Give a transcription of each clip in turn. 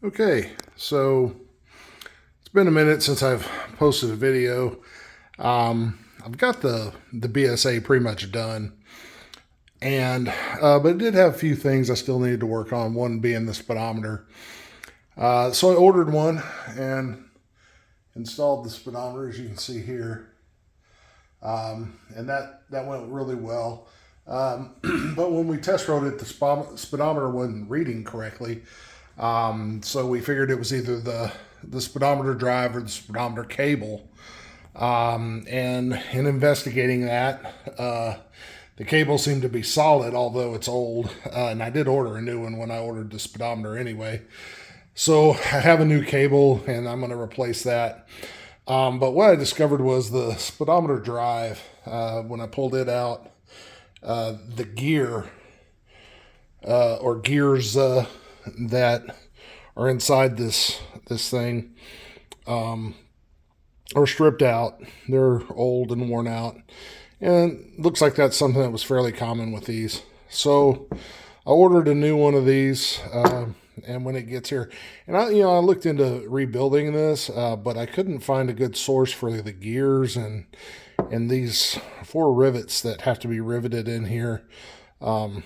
Okay, so it's been a minute since I've posted a video. I've got the BSA pretty much done, and but it did have a few things I still needed to work on. One being the speedometer. So I ordered one and installed the speedometer, as you can see here, and that went really well. But when we test rode it, the speedometer wasn't reading correctly. So we figured it was either the speedometer drive or the speedometer cable. And in investigating that, the cable seemed to be solid, although it's old. And I did order a new one when I ordered the speedometer anyway. So I have a new cable and I'm going to replace that. But what I discovered was the speedometer drive, when I pulled it out, the gear, or gears, that are inside this thing, are stripped out. They're old and worn out, and looks like that's something that was fairly common with these. So I ordered a new one of these, and when it gets here, and I looked into rebuilding this, but I couldn't find a good source for the gears and these 4 rivets that have to be riveted in here. Don't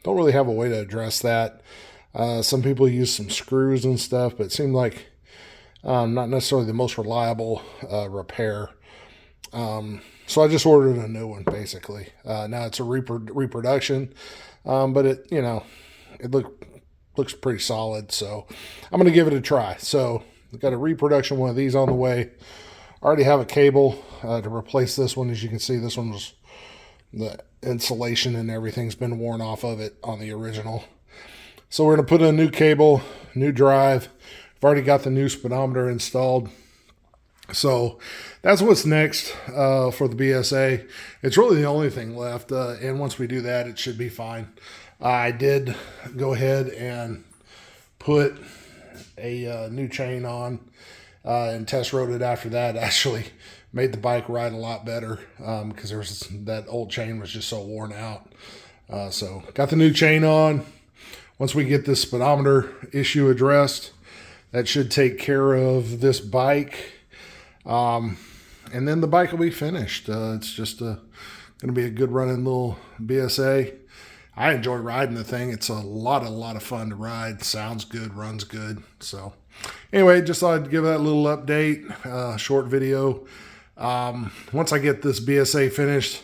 really have a way to address that. Some people use some screws and stuff, but it seemed like not necessarily the most reliable repair. So I just ordered a new one, basically. Now it's a reproduction, but it looks pretty solid, so I'm going to give it a try. So I've got a reproduction one of these on the way. I already have a cable to replace this one. As you can see, this one was, the insulation and everything's been worn off of it on the original. So we're going to put in a new cable, new drive. I've already got the new speedometer installed. So that's what's next for the BSA. It's really the only thing left. And once we do that, it should be fine. I did go ahead and put a new chain on and test rode it after that. Actually made the bike ride a lot better because that old chain was just so worn out. So got the new chain on. Once we get this speedometer issue addressed, that should take care of this bike. And then the bike will be finished. It's just going to be a good running little BSA. I enjoy riding the thing. It's a lot of fun to ride. Sounds good, runs good. So anyway, just thought I'd give that little update, short video. Once I get this BSA finished,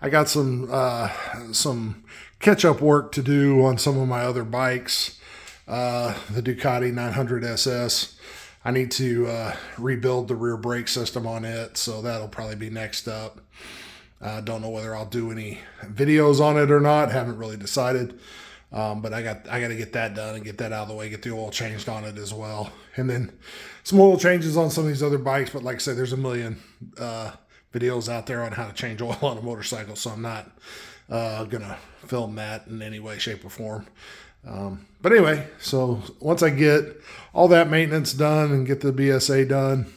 I got some catch-up work to do on some of my other bikes. The Ducati 900 SS. I need to rebuild the rear brake system on it, so that'll probably be next up. Don't know whether I'll do any videos on it or not. Haven't really decided. But I got to get that done and get that out of the way, get the oil changed on it as well. And then some oil changes on some of these other bikes. But like I said, there's a million videos out there on how to change oil on a motorcycle, so I'm not going to film that in any way, shape, or form. But anyway, so once I get all that maintenance done and get the BSA done,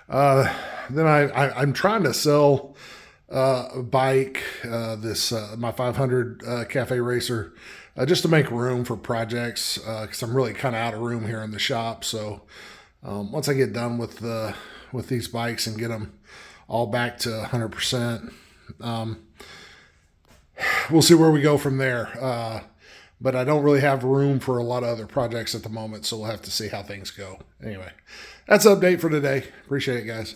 then I'm trying to sell a bike, my 500 Cafe Racer, just to make room for projects, because I'm really kind of out of room here in the shop. So once I get done with these bikes and get them all back to 100%, we'll see where we go from there. But I don't really have room for a lot of other projects at the moment, so we'll have to see how things go. Anyway, that's the update for today. Appreciate it, guys.